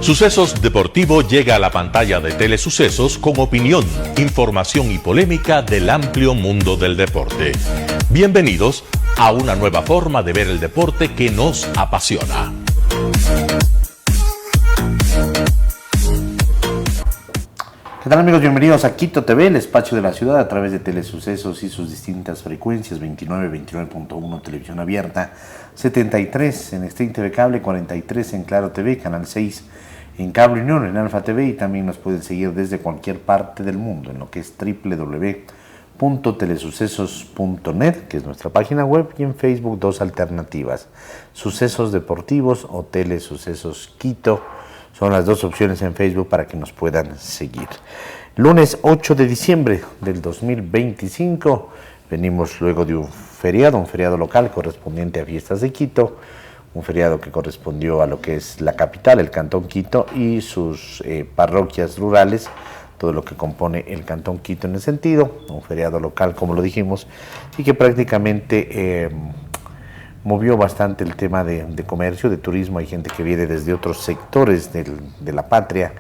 Sucesos Deportivo llega a la pantalla de Telesucesos con opinión, información y polémica del amplio mundo del deporte. Bienvenidos a una nueva forma de ver el deporte que nos apasiona. ¿Qué tal, amigos? Bienvenidos a Quito TV, el espacio de la ciudad a través de Telesucesos y sus distintas frecuencias, 29, 29.1 televisión abierta, 73 en Extreme TV Cable, 43 en Claro TV, Canal 6 en Cable Unión, en Alfa TV, y también nos pueden seguir desde cualquier parte del mundo en lo que es www.telesucesos.net, que es nuestra página web, y en Facebook dos alternativas, Sucesos Deportivos o Telesucesos Quito. Son las dos opciones en Facebook para que nos puedan seguir. Lunes 8 de diciembre del 2025, venimos luego de un feriado local correspondiente a Fiestas de Quito, un feriado que correspondió a lo que es la capital, el Cantón Quito, y sus parroquias rurales, todo lo que compone el Cantón Quito en ese sentido, un feriado local, como lo dijimos, y que prácticamente movió bastante el tema de comercio, de turismo. Hay gente que viene desde otros sectores de la patria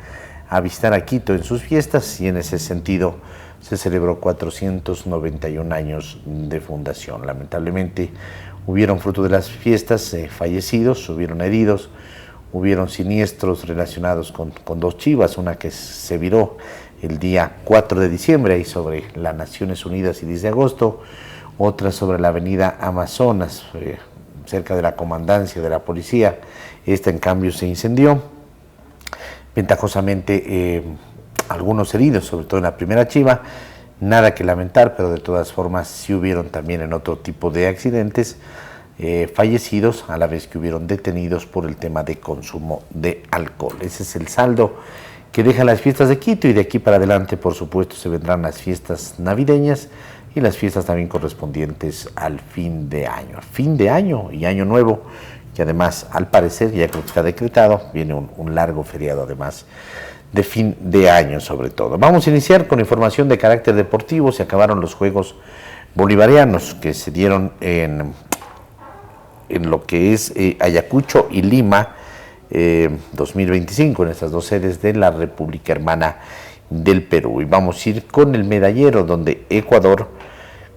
a visitar a Quito en sus fiestas, y en ese sentido se celebró 491 años de fundación. Lamentablemente hubieron, fruto de las fiestas, fallecidos, hubieron heridos, hubieron siniestros relacionados con dos chivas, una que se viró el día 4 de diciembre ahí sobre las Naciones Unidas y 10 de agosto, otra sobre la avenida Amazonas, cerca de la comandancia de la policía. Esta, en cambio, se incendió. Ventajosamente, algunos heridos, sobre todo en la primera chiva, nada que lamentar, pero de todas formas sí hubieron también en otro tipo de accidentes fallecidos, a la vez que hubieron detenidos por el tema de consumo de alcohol. Ese es el saldo que dejan las fiestas de Quito, y de aquí para adelante, por supuesto, se vendrán las fiestas navideñas y las fiestas también correspondientes al fin de año y año nuevo, que además, al parecer, ya que está decretado, viene un largo feriado además de fin de año sobre todo. Vamos a iniciar con información de carácter deportivo. Se acabaron los Juegos Bolivarianos que se dieron en lo que es Ayacucho y Lima 2025, en estas dos sedes de la República Hermana del Perú. Y vamos a ir con el medallero, donde Ecuador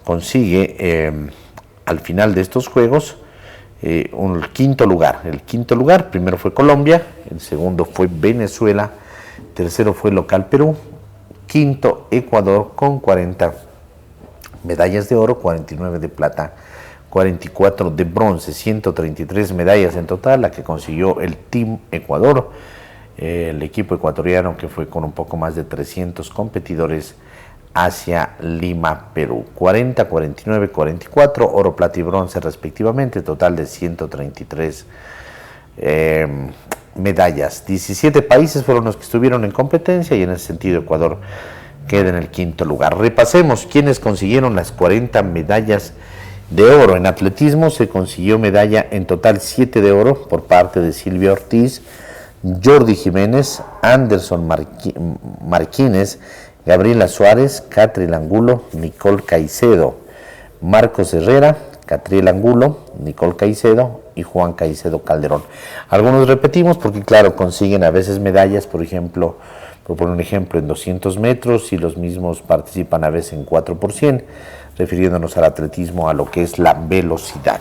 consigue al final de estos Juegos el quinto lugar. Primero fue Colombia, el segundo fue Venezuela, tercero fue local Perú, quinto Ecuador con 40 medallas de oro, 49 de plata, 44 de bronce, 133 medallas en total, la que consiguió el Team Ecuador, el equipo ecuatoriano, que fue con un poco más de 300 competidores hacia Lima, Perú. 40, 49, 44, oro, plata y bronce respectivamente, total de 133 medallas. 17 países fueron los que estuvieron en competencia, y en ese sentido Ecuador queda en el quinto lugar. Repasemos quiénes consiguieron las 40 medallas de oro. En atletismo se consiguió medalla en total 7 de oro por parte de Silvia Ortiz, Jordi Jiménez, Anderson Martínez, Gabriela Suárez, Catriel Angulo, Nicole Caicedo, Marcos Herrera, Catriel Angulo, Nicole Caicedo y Juan Caicedo Calderón. Algunos repetimos porque, claro, consiguen a veces medallas, por ejemplo, por poner un ejemplo, en 200 metros, y los mismos participan a veces en 4%, refiriéndonos al atletismo, a lo que es la velocidad.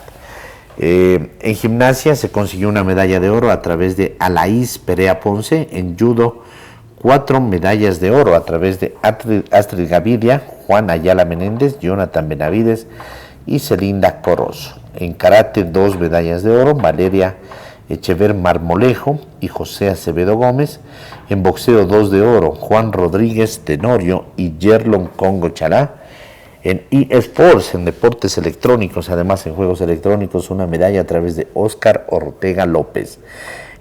En gimnasia se consiguió una medalla de oro a través de Alaís Perea Ponce. En judo, 4 medallas de oro a través de Astrid Gaviria, Juan Ayala Menéndez, Jonathan Benavides y Celinda Corozo. En karate, 2 medallas de oro, Valeria Echever Marmolejo y José Acevedo Gómez. En boxeo, 2 de oro, Juan Rodríguez Tenorio y Yerlon Congo Chalá. En eSports, en deportes electrónicos, además en juegos electrónicos, una medalla a través de Óscar Ortega López.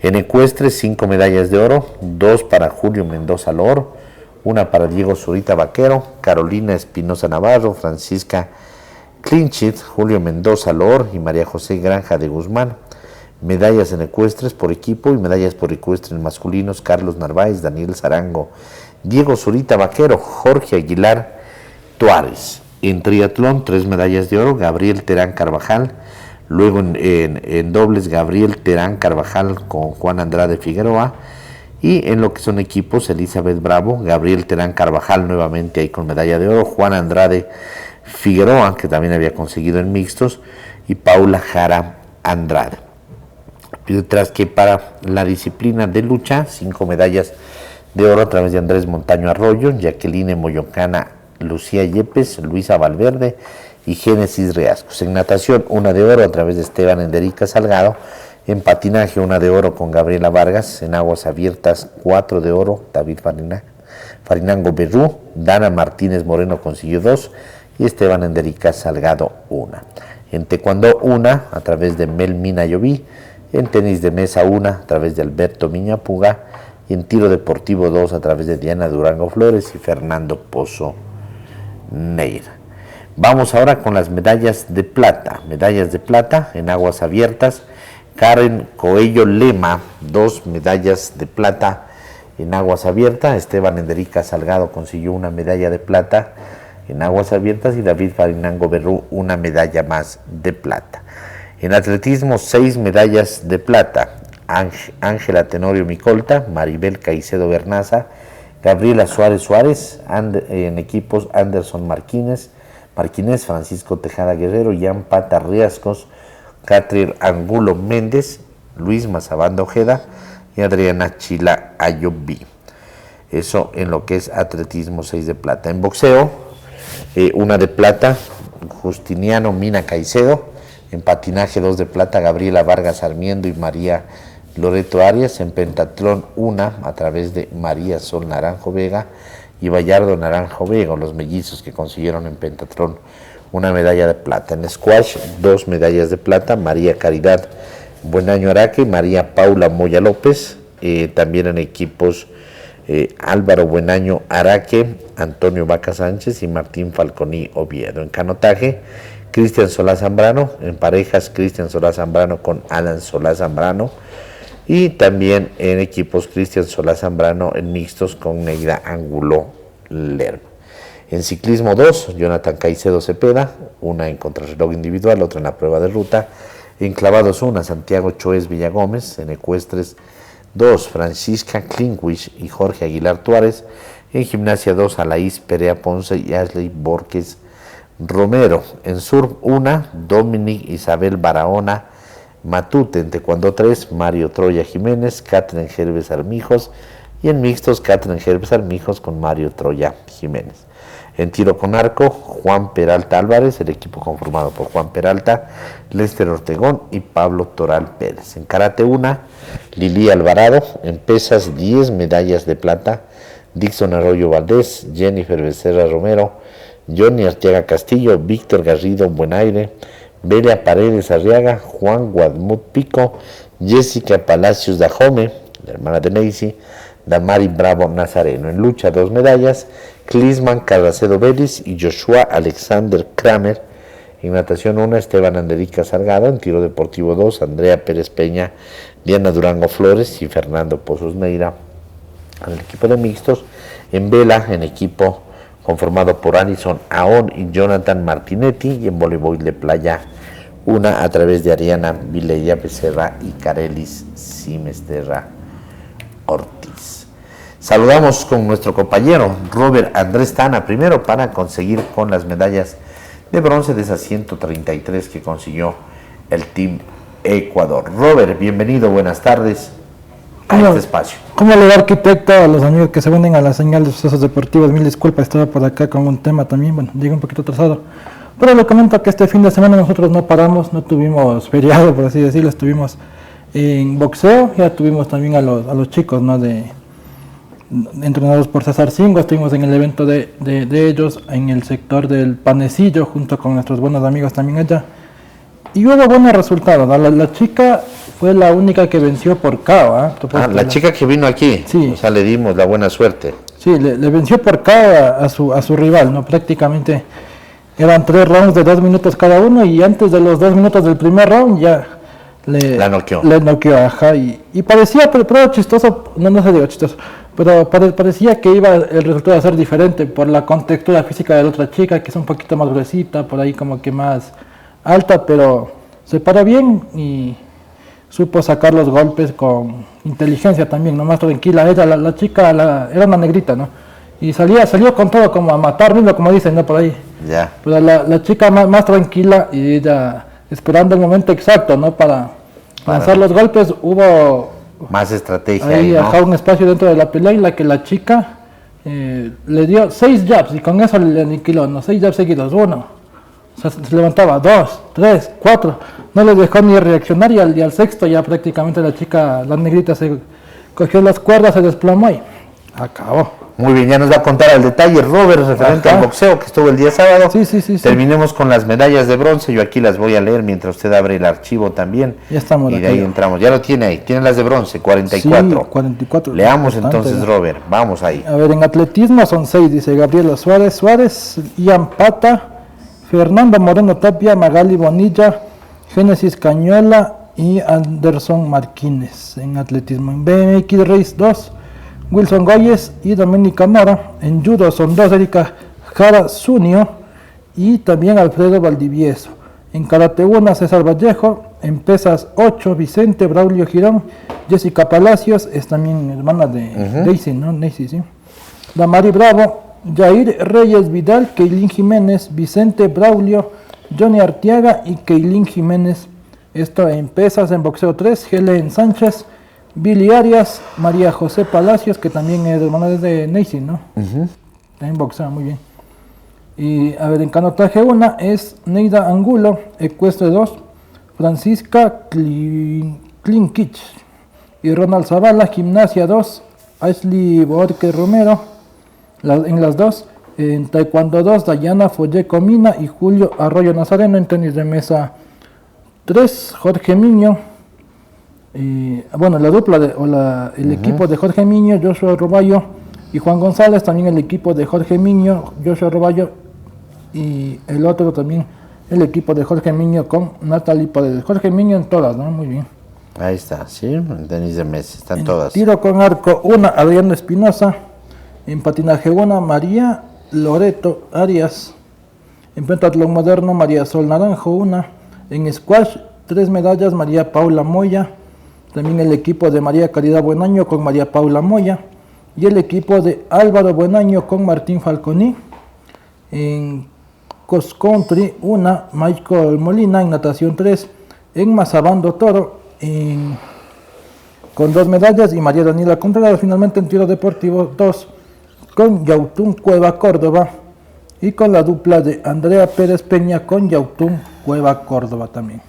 En ecuestres, 5 medallas de oro, 2 para Julio Mendoza Lor, una para Diego Zurita Vaquero, Carolina Espinosa Navarro, Francisca Clinchit, Julio Mendoza Lor y María José Granja de Guzmán. Medallas en ecuestres por equipo y medallas por ecuestre en masculinos, Carlos Narváez, Daniel Zarango, Diego Zurita Vaquero, Jorge Aguilar Tuárez. En triatlón, 3 medallas de oro, Gabriel Terán Carvajal. Luego en dobles, Gabriel Terán Carvajal con Juan Andrade Figueroa. Y en lo que son equipos, Elizabeth Bravo, Gabriel Terán Carvajal nuevamente ahí con medalla de oro, Juan Andrade Figueroa, que también había conseguido en mixtos, y Paula Jara Andrade. Mientras que para la disciplina de lucha, 5 medallas de oro a través de Andrés Montaño Arroyo, Jacqueline Moyocana, Lucía Yepes, Luisa Valverde y Génesis Reascos. En natación, 1 de oro a través de Esteban Enderica Salgado. En patinaje, 1 de oro con Gabriela Vargas. En aguas abiertas, 4 de oro, David Farinango Berrú. Dana Martínez Moreno consiguió 2 y Esteban Enderica Salgado 1. En taekwondo, 1 a través de Melmina Lloví. En tenis de mesa, 1 a través de Alberto Miñapuga. Y en tiro deportivo, 2 a través de Diana Durango Flores y Fernando Pozo Neira. Vamos ahora con las medallas de plata. Medallas de plata en aguas abiertas. Karen Coello Lema, 2 medallas de plata en aguas abiertas. Esteban Enderica Salgado consiguió 1 medalla de plata en aguas abiertas y David Farinango Berrú 1 medalla más de plata. En atletismo, 6 medallas de plata. Ángela Tenorio Micolta, Maribel Caicedo Bernaza, Gabriela Suárez, en equipos Anderson Martínez, Francisco Tejada Guerrero, Jan Pata Riascos, Catriel Angulo Méndez, Luis Mazabando Ojeda y Adriana Chila Ayoví. Eso en lo que es atletismo, 6 de plata. En boxeo, 1 de plata, Justiniano Mina Caicedo. En patinaje, 2 de plata, Gabriela Vargas Sarmiento y María Loreto Arias. En pentatlón, 1 a través de María Sol Naranjo Vega y Bayardo Naranjo Vega, los mellizos que consiguieron en pentatlón 1 medalla de plata. En squash, 2 medallas de plata, María Caridad Buenaño Araque y María Paula Moya López. También en equipos, Álvaro Buenaño Araque, Antonio Vaca Sánchez y Martín Falconi Oviedo. En canotaje, Cristian Solá Zambrano. En parejas, Cristian Solá Zambrano con Alan Solá Zambrano. Y también en equipos, Cristian Solá Zambrano en mixtos con Neida Angulo Lerma. En ciclismo, 2, Jonathan Caicedo Cepeda, 1 en contrarreloj individual, otra en la prueba de ruta. En clavados, 1, Santiago Choez Villagómez. En ecuestres, 2, Francisca Klinkwich y Jorge Aguilar Tuárez. En gimnasia, 2, Alaís Perea Ponce y Ashley Borges Romero. En surf, 1, Dominic Isabel Barahona Matute. En taekwondo, 3, Mario Troya Jiménez, Catherine Gerves Armijos. Y en mixtos, Catherine Gerves Armijos con Mario Troya Jiménez. En tiro con arco, Juan Peralta Álvarez, el equipo conformado por Juan Peralta, Lester Ortegón y Pablo Toral Pérez. En karate, 1, Lili Alvarado. En pesas, 10 medallas de plata, Dixon Arroyo Valdés, Jennifer Becerra Romero, Johnny Arteaga Castillo, Víctor Garrido Buenaire, Belia Paredes Arriaga, Juan Guadmut Pico, Jessica Palacios Dajome, la hermana de Neisy, Damari Bravo Nazareno. En lucha, 2 medallas, Clisman Carracedo Vélez y Joshua Alexander Kramer. En natación, 1, Esteban Anderica Salgado. En tiro deportivo, 2, Andrea Pérez Peña, Diana Durango Flores y Fernando Pozos Neira. En el equipo de mixtos, en vela, en equipo conformado por Alison Aón y Jonathan Martinetti. Y en voleibol de playa, 1 a través de Ariana Vileya Becerra y Carelis Simesterra Ortiz. Saludamos con nuestro compañero Robert Andrés Tana primero para conseguir con las medallas de bronce de esas 133 que consiguió el Team Ecuador. Robert, bienvenido, buenas tardes a este espacio. ¿Cómo le va, arquitecto? A los amigos que se unen a la señal de sucesos deportivos, mil disculpas, estaba por acá con un tema también, bueno, llegué un poquito atrasado. Pero le comento que este fin de semana nosotros no paramos, no tuvimos feriado, por así decirlo, estuvimos en boxeo, ya tuvimos también a los chicos, ¿no?, entrenados por César Cingo. Estuvimos en el evento de ellos en el sector del Panecillo junto con nuestros buenos amigos también allá y hubo buenos resultados. La chica fue la única que venció por KO, ¿eh? La chica que vino aquí, sí. O sea, le dimos la buena suerte. Sí, le venció por KO a su rival, ¿no? Prácticamente eran 3 rounds de 2 minutos cada uno y antes de los 2 minutos del primer round ya la noqueó. Le noqueó, ajá, y parecía, pero chistoso, no se digo chistoso, pero parecía que iba el resultado a ser diferente por la contextura física de la otra chica, que es un poquito más gruesita, por ahí como que más alta, pero se paró bien y supo sacar los golpes inteligencia también, ¿no? Más tranquila. Ella, la chica, era una negrita, ¿no? Y salió con todo como a matar, mismo como dicen, ¿no? Por ahí. Ya. Pero la chica más tranquila y ella esperando el momento exacto, ¿no? Para lanzar los golpes, hubo Más estrategia ahí, ¿no? un espacio dentro de la pelea en la que la chica le dio 6 jabs y con eso le aniquiló, ¿no? 6 jabs seguidos, 1. O sea, se levantaba 2, 3, 4, no le dejó ni reaccionar y al sexto ya prácticamente la chica, la negrita, se cogió las cuerdas, se desplomó y acabó. Muy bien, ya nos va a contar el detalle Robert referente al boxeo que estuvo el día sábado. Sí. Terminemos con las medallas de bronce, yo aquí las voy a leer mientras usted abre el archivo también. Ya estamos. Y de ahí entramos, ya lo tiene ahí, tiene las de bronce, 44. Sí, 44. Leamos Bastante, entonces, ¿no? Robert, vamos ahí. A ver, en atletismo son 6, dice Gabriela Suárez, Ian Pata, Fernando Moreno Tapia, Magali Bonilla, Génesis Cañola y Anderson Martínez en atletismo. En BMX Race 2, Wilson Goyes y Doménica Mora. En judo son 2, Erika Jara Zunio y también Alfredo Valdivieso. En karate 1, César Vallejo. En pesas 8, Vicente Braulio Girón. Jessica Palacios es también hermana de Daisy, ¿no? Daisy, sí. Damari Bravo, Jair Reyes Vidal, Keilín Jiménez, Vicente Braulio, Johnny Arteaga y Keilín Jiménez. Esto en pesas. En boxeo 3, Helen Sánchez, Billy Arias, María José Palacios, que también es hermana de Neisy, ¿no? También boxea muy bien. Y a ver, en canotaje 1 es Neida Angulo, ecuestre 2, Francisca Klinkich y Ronald Zavala, gimnasia 2, Ashley Borque Romero, en las 2, en taekwondo 2, Dayana Folleco Mina y Julio Arroyo Nazareno. En tenis de mesa 3, Jorge Miño. Y, bueno, la dupla el equipo de Jorge Miño, Joshua Roballo y Juan González, también el equipo de Jorge Miño, Joshua Roballo y el otro también el equipo de Jorge Miño con Natalie Paredes. Jorge Miño en todas, ¿no? Muy bien. Ahí está, sí, en tenis de mesa, están todas. Tiro con arco 1, Adriano Espinosa. En patinaje 1, María Loreto Arias. En pentatlón moderno, María Sol Naranjo 1. En squash 3 medallas, María Paula Moya. También el equipo de María Caridad Buenaño con María Paula Moya. Y el equipo de Álvaro Buenaño con Martín Falconi. En cross country 1, Michael Molina. En natación 3, en Mazabando Toro con 2 medallas y María Daniela Contreras. Finalmente en tiro deportivo 2 con Yautún Cueva Córdoba y con la dupla de Andrea Pérez Peña con Yautún Cueva Córdoba también.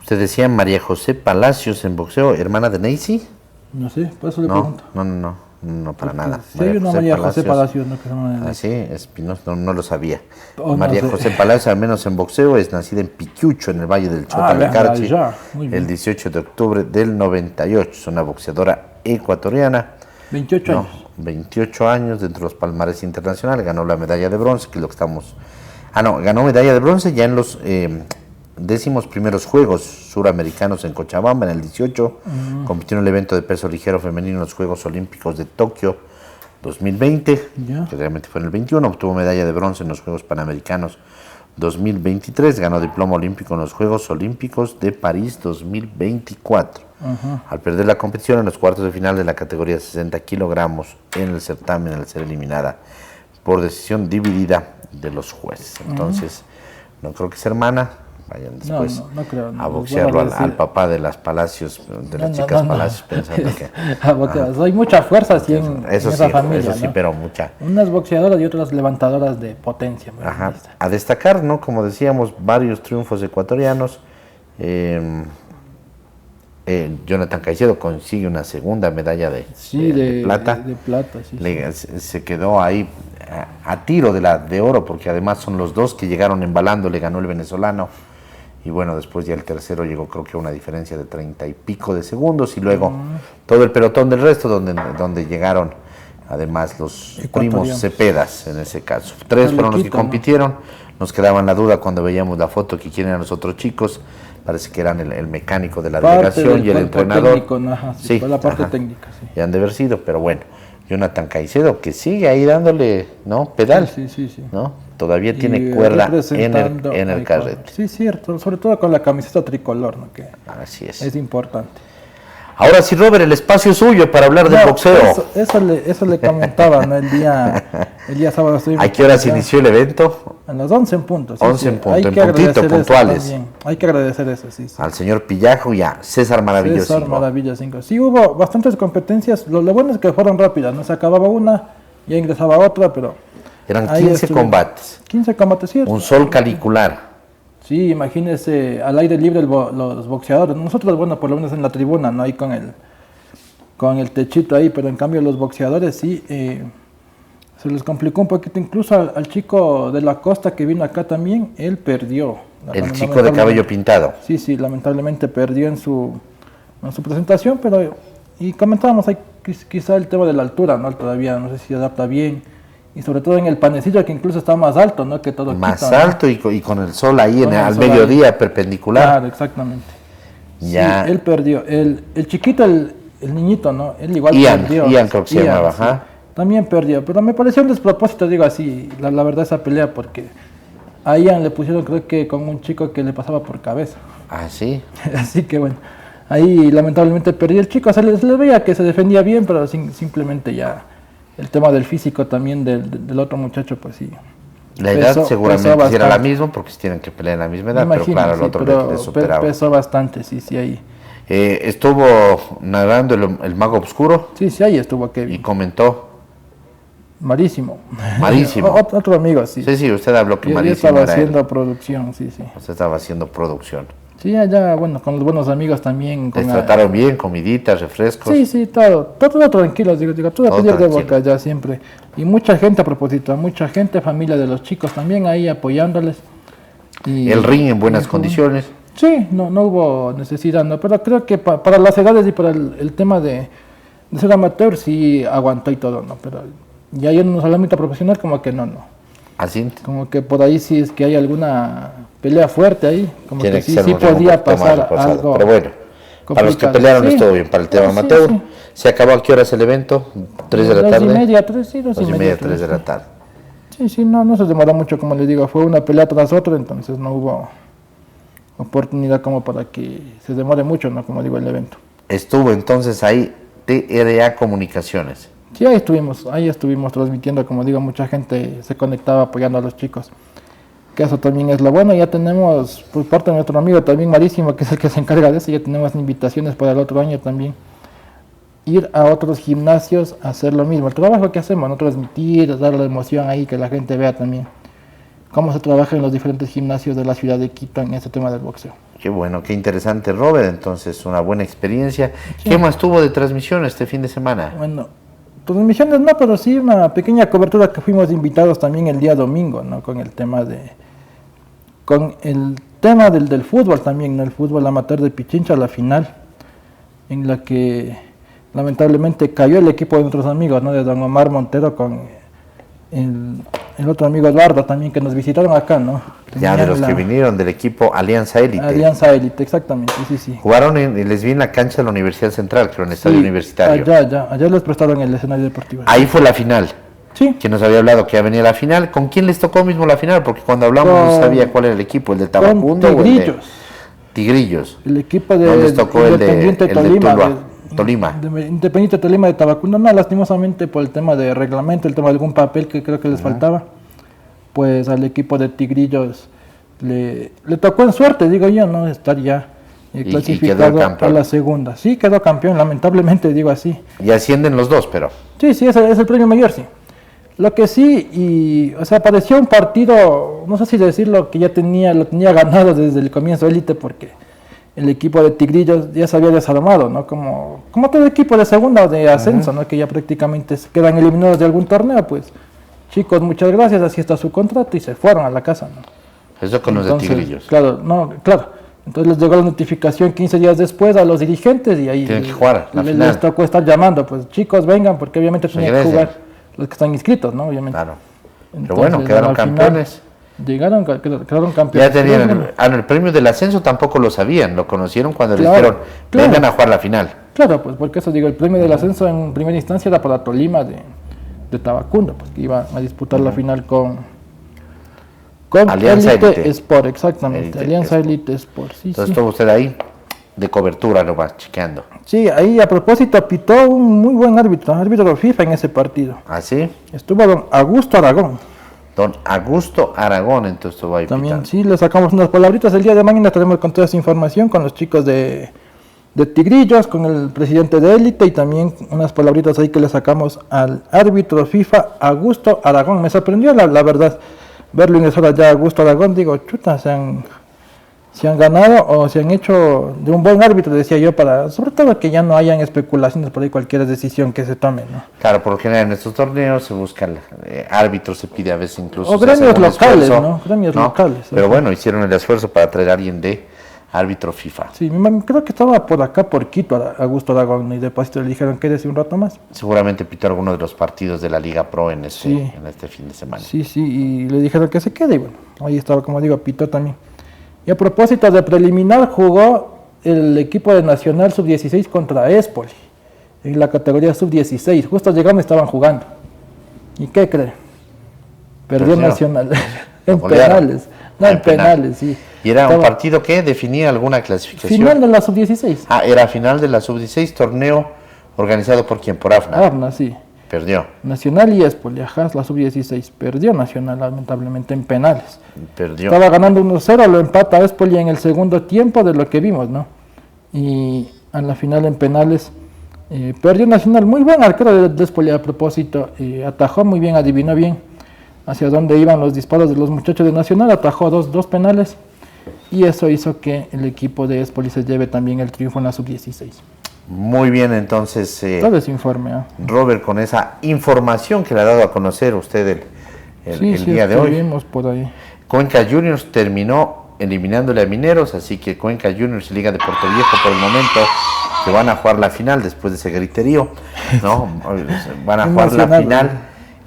Usted decía María José Palacios en boxeo, hermana de Neisy. No sé, por eso le pregunto. No, para nada. Si hay una María José Palacios, ¿no? Que se llama sí, Espinosa, no lo sabía. Oh, María no sé. José Palacios, al menos en boxeo, es nacida en Pichucho, en el Valle del Chotalecarchi, el 18 de octubre del 98. Es una boxeadora ecuatoriana. 28 años. 28 años dentro de los palmares internacionales. Ganó la medalla de bronce, que es lo que estamos... ganó medalla de bronce ya en los 11º Juegos Suramericanos en Cochabamba, en el 18. Compitió en el evento de peso ligero femenino en los Juegos Olímpicos de Tokio 2020, que realmente fue en el 21. Obtuvo medalla de bronce en los Juegos Panamericanos 2023. Ganó diploma olímpico en los Juegos Olímpicos de París 2024. Al perder la competición en los cuartos de final de la categoría de 60 kilogramos en el certamen, al ser eliminada por decisión dividida de los jueces. Entonces, no creo que sea hermana. Vayan después no creo, a boxearlo al papá de las Palacios, de las chicas Palacios, pensando que... Hay mucha fuerza sí, en esa familia. Eso sí, ¿no? pero mucha. Unas boxeadoras y otras levantadoras de potencia. A destacar, ¿no? Como decíamos, varios triunfos ecuatorianos. Jonathan Caicedo consigue una segunda medalla de plata. De plata, sí. Se quedó ahí a tiro de oro, porque además son los dos que llegaron embalando, le ganó el venezolano. Y bueno, después ya el tercero llegó, creo que a una diferencia de 30 y pico de segundos. Y luego todo el pelotón del resto, donde llegaron además los primos Cepedas, en ese caso. 3 fueron los que compitieron. Nos quedaba en la duda cuando veíamos la foto que quién eran los otros chicos. Parece que eran el mecánico de la delegación y el entrenador. Técnico, sí, la parte técnica, sí. Ya han de haber sido, pero bueno. Jonathan Caicedo, que sigue ahí dándole, ¿no? Pedal. Sí. ¿no? Todavía tiene cuerda en el carrete. Sí, cierto, sobre todo con la camiseta tricolor, ¿no? Que así es. Es importante. Ahora sí, Robert, el espacio es suyo para hablar del boxeo. Eso le comentaba, ¿no? El día sábado estuvimos. ¿A qué hora se inició el evento? A las 11 en punto. 11 en punto, hay en que puntito, agradecer puntuales. eso también. Hay que agradecer eso, sí. Al señor Pillajo y a César Maravillo César 5. Maravilla 5. Sí, hubo bastantes competencias. Lo bueno es que fueron rápidas, ¿no? Se acababa una, ya ingresaba otra, pero... Eran 15 combates. 15 combates, sí. Un sol calicular. Sí, imagínese, al aire libre los boxeadores. Nosotros, bueno, por lo menos en la tribuna, ¿no? Ahí con el techito ahí, pero en cambio los boxeadores sí, se les complicó un poquito. Incluso al chico de la costa que vino acá también, él perdió. El chico de cabello pintado. Sí, lamentablemente perdió en su presentación, pero, y comentábamos ahí quizá el tema de la altura, ¿no? Todavía no sé si se adapta bien. Y sobre todo en el panecillo, que incluso está más alto, ¿no? Que todo más quita, alto, ¿no? y con el sol ahí al mediodía, ahí, perpendicular. Claro, exactamente. Ya. Sí, él perdió. El chiquito, el niñito, ¿no? Él igual perdió. Ian creo que se llamaba, ajá. También perdió, pero me pareció un despropósito, digo así, la verdad, esa pelea, porque a Ian le pusieron, creo que con un chico que le pasaba por cabeza. Ah, sí. Así que bueno, ahí lamentablemente perdió el chico. Se le veía que se defendía bien, pero simplemente ya... El tema del físico también del otro muchacho, pues sí. La edad seguramente era la misma, porque se tienen que pelear en la misma edad, pero claro, el otro le superaba. Pesó bastante, sí, ahí. Estuvo narrando el Mago Oscuro. Sí, ahí estuvo Kevin. Y comentó. Marísimo. Otro amigo, sí. Sí, usted habló que Marísimo estaba haciendo producción, sí. Usted estaba haciendo producción. Sí, allá, bueno, con los buenos amigos también. ¿Les trataron bien? ¿Comiditas, refrescos? Sí, todo tranquilo, digo, todo a pedir de boca ya siempre. Y mucha gente, a propósito, mucha gente, familia de los chicos también ahí apoyándoles. Y el ring en buenas condiciones. Sí, no hubo necesidad, ¿no? Pero creo que para las edades y para el tema de ser amateur sí aguantó y todo, ¿no? Pero ya en el ámbito profesional como que no. ¿Así? Como que por ahí sí es que hay alguna pelea fuerte ahí, como tiene que sí podía pasar algo. Pero bueno, complicado. Para los que pelearon estuvo bien, para el tema amateur. Sí. ¿Se acabó a qué horas el evento? ¿3 de la tarde? 2:30, 3 de la tarde. Sí, no se demoró mucho, como les digo, fue una pelea tras otra, entonces no hubo oportunidad como para que se demore mucho, ¿no? Como digo, el evento. Estuvo entonces ahí TRA Comunicaciones. Sí, ahí estuvimos transmitiendo, como digo, mucha gente se conectaba apoyando a los chicos, que eso también es lo bueno. Ya tenemos, por parte de nuestro amigo también Marísimo, que es el que se encarga de eso, ya tenemos invitaciones para el otro año también, ir a otros gimnasios a hacer lo mismo, el trabajo que hacemos, no transmitir, dar la emoción ahí, que la gente vea también cómo se trabaja en los diferentes gimnasios de la ciudad de Quito en este tema del boxeo. Qué bueno, qué interesante, Robert, entonces una buena experiencia. Sí. ¿Qué más tuvo de transmisión este fin de semana? Bueno, transmisiones no, pero sí una pequeña cobertura que fuimos invitados también el día domingo, ¿no? Con el tema del fútbol también, ¿no? El fútbol amateur de Pichincha, la final, en la que lamentablemente cayó el equipo de nuestros amigos, ¿no? De don Omar Montero con el otro amigo Eduardo también, que nos visitaron acá, ¿no? Ya de los que vinieron del equipo Alianza Élite. Alianza Élite, exactamente, sí. Jugaron les vi en la cancha de la Universidad Central, creo, en el estadio universitario. Allá les prestaron el escenario deportivo. Ahí fue la final. Sí. Que nos había hablado que ya venía la final. ¿Con quién les tocó mismo la final? Porque cuando hablamos no sabía cuál era el equipo, el de Tabacundo o el de Tigrillos. El equipo de no les tocó el de Tolima. Independiente Tolima de Tabacundo, no, lastimosamente por el tema de reglamento, el tema de algún papel que creo que les faltaba, pues al equipo de Tigrillos le tocó en suerte, digo yo, no estar ya clasificado a la segunda. Sí, quedó campeón, lamentablemente, digo así. Y ascienden los dos, pero... Sí, es el premio mayor, sí. Lo que sí, pareció un partido, no sé si decirlo, que lo tenía ganado desde el comienzo Élite, porque el equipo de Tigrillos ya se había desarmado, ¿no? Como todo equipo de segunda o de ascenso, ¿no? Que ya prácticamente quedan eliminados de algún torneo, pues. Chicos, muchas gracias, así está su contrato, y se fueron a la casa, ¿no? Eso con los de Tigrillos. Claro. Entonces les llegó la notificación 15 días después a los dirigentes y ahí tienen que jugar la final. Les tocó estar llamando, pues chicos vengan, porque obviamente tenían que jugar los que están inscritos, ¿no? Obviamente. Claro. Entonces, pero bueno, quedaron campeones. Quedaron campeones. Ya tenían el premio del ascenso, tampoco lo sabían, lo conocieron cuando les dijeron, vengan a jugar la final. Claro, pues porque eso digo, el premio del ascenso en primera instancia era para Tolima de Tabacundo, pues que iba a disputar la final con Alianza Élite Sport, exactamente, Alianza Élite Sport. Sí, entonces estuvo usted ahí de cobertura nomás, chequeando. Sí, ahí a propósito pitó un muy buen árbitro FIFA en ese partido. ¿Ah, sí? Estuvo don Augusto Aragón. Don Augusto Aragón, entonces estuvo ahí También pitando. sí, le sacamos unas palabritas. El día de mañana estaremos con toda esa información con los chicos de Tigrillos, con el presidente de Élite y también unas palabritas ahí que le sacamos al árbitro FIFA Augusto Aragón. Me sorprendió la verdad verlo ingresar allá a Augusto Aragón. Digo, chuta, se han ganado o se han hecho de un buen árbitro, decía yo, para sobre todo que ya no hayan especulaciones por ahí cualquier decisión que se tome, ¿no? Claro, por lo general en estos torneos se buscan árbitros, se pide a veces incluso... O se hace gremios algún locales, esfuerzo, ¿no? Gremios locales. Pero bueno, hicieron el esfuerzo para traer a alguien de árbitro FIFA. Sí, creo que estaba por acá, por Quito, Augusto Aragón, y después le dijeron que un rato más. Seguramente pitó alguno de los partidos de la Liga Pro en este fin de semana. Sí, y le dijeron que se quede, y bueno, ahí estaba, como digo, pitó también. Y a propósito de preliminar, jugó el equipo de Nacional Sub-16 contra Espoli, en la categoría Sub-16. Justo llegando estaban jugando. ¿Y qué cree? Perdió Nacional en penales. No, en penales, sí. ¿Y era un partido que definía alguna clasificación? Final de la Sub-16. Ah, era final de la Sub-16, torneo organizado por quién, por AFNA. AFNA, sí. Perdió. Nacional y Espoli, ajá, la Sub-16. Perdió Nacional, lamentablemente, en penales. Perdió. Estaba ganando 1-0, lo empata Espoli en el segundo tiempo de lo que vimos, ¿no? Y a la final en penales perdió Nacional. Muy buen arquero de Espoli a propósito. Atajó muy bien, adivinó bien hacia dónde iban los disparos de los muchachos de Nacional. Atajó dos penales y eso hizo que el equipo de Espoli se lleve también el triunfo en la Sub-16. Muy bien, entonces, Todo ese informe. Robert, con esa información que le ha dado a conocer usted el día de hoy. Por ahí. Cuenca Juniors terminó eliminándole a Mineros, así que Cuenca Juniors y Liga de Puerto Viejo por el momento que van a jugar la final después de ese griterío, ¿no? Van a jugar la final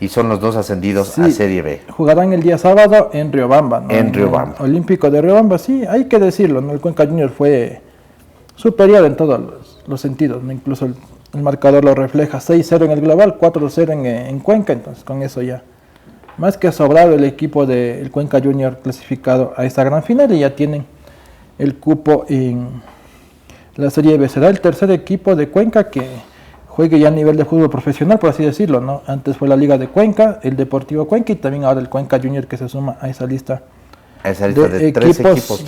y son los dos ascendidos a Serie B. Jugarán el día sábado en Riobamba, ¿no? En Riobamba. Olímpico de Riobamba, sí, hay que decirlo, ¿no? El Cuenca Juniors fue superior en todos los sentidos, ¿no? Incluso el marcador lo refleja, 6-0 en el global, 4-0 en Cuenca, entonces con eso ya más que sobrado el equipo del Cuenca Junior clasificado a esta gran final y ya tienen el cupo en la Serie B. Será el tercer equipo de Cuenca que juegue ya a nivel de fútbol profesional, por así decirlo, ¿no? Antes fue la Liga de Cuenca, el Deportivo Cuenca y también ahora el Cuenca Junior que se suma a esa lista, de tres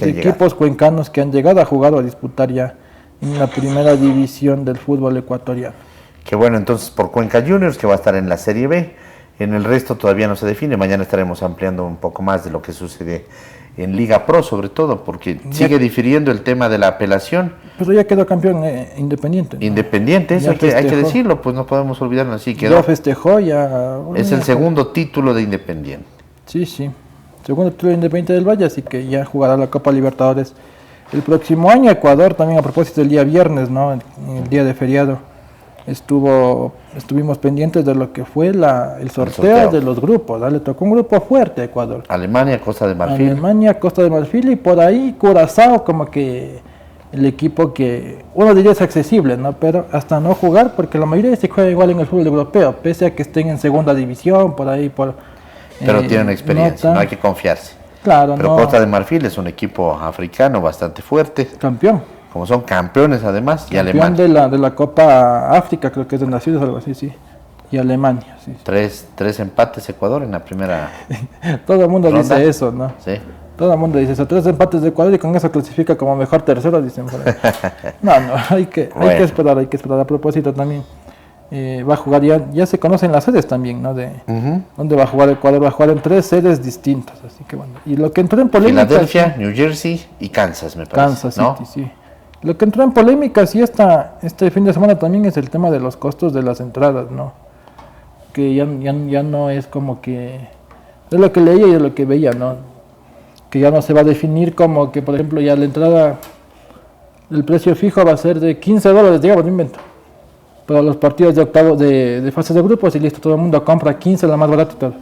equipos cuencanos que han llegado a jugar o a disputar ya en la primera división del fútbol ecuatoriano. Qué bueno, entonces por Cuenca Juniors que va a estar en la Serie B. En el resto todavía no se define. Mañana estaremos ampliando un poco más de lo que sucede en Liga Pro, sobre todo, porque sigue difiriendo el tema de la apelación. Pero ya quedó campeón Independiente, ¿no? Independiente, eso hay que decirlo, pues no podemos olvidarlo, así quedó. Ya festejó, ya... Es el segundo título de Independiente. Sí. Segundo título de Independiente del Valle, así que ya jugará la Copa Libertadores el próximo año. Ecuador también, a propósito del día viernes, ¿no? En el día de feriado. Estuvimos pendientes de lo que fue el sorteo de los grupos, ¿no? Le tocó un grupo fuerte a Ecuador. Alemania, Costa de Marfil. Y por ahí Curazao, como que el equipo que uno diría es accesible, ¿no? Pero hasta no jugar, porque la mayoría se juega igual en el fútbol europeo, pese a que estén en segunda división, por ahí. Pero tienen experiencia, no hay que confiarse. Claro, pero Costa de Marfil es un equipo africano bastante fuerte. Campeón. Como son campeones además, y Alemania. De la Copa África, creo que es de Naciones, algo así, sí. Y Alemania, sí. Tres empates Ecuador en la primera Todo el mundo ronda. Dice eso, ¿no? Sí. Todo el mundo dice eso, 3 empates de Ecuador y con eso clasifica como mejor tercero, dicen por ahí. No, hay que esperar. A propósito también, va a jugar, ya se conocen las sedes también, ¿no? ¿Dónde va a jugar Ecuador? Va a jugar en 3 sedes distintas, así que bueno. Y lo que entró en polémica... Filadelfia, New Jersey y Kansas, me parece. Kansas City, sí. Lo que entró en polémica, sí, este fin de semana también es el tema de los costos de las entradas, ¿no? Que ya no es como que... Es lo que leía y de lo que veía, ¿no? Que ya no se va a definir como que, por ejemplo, ya la entrada, el precio fijo va a ser de $15, digamos, no invento. Para los partidos de octavo, de fase de grupos y listo, todo el mundo compra 15, la más barata y todo.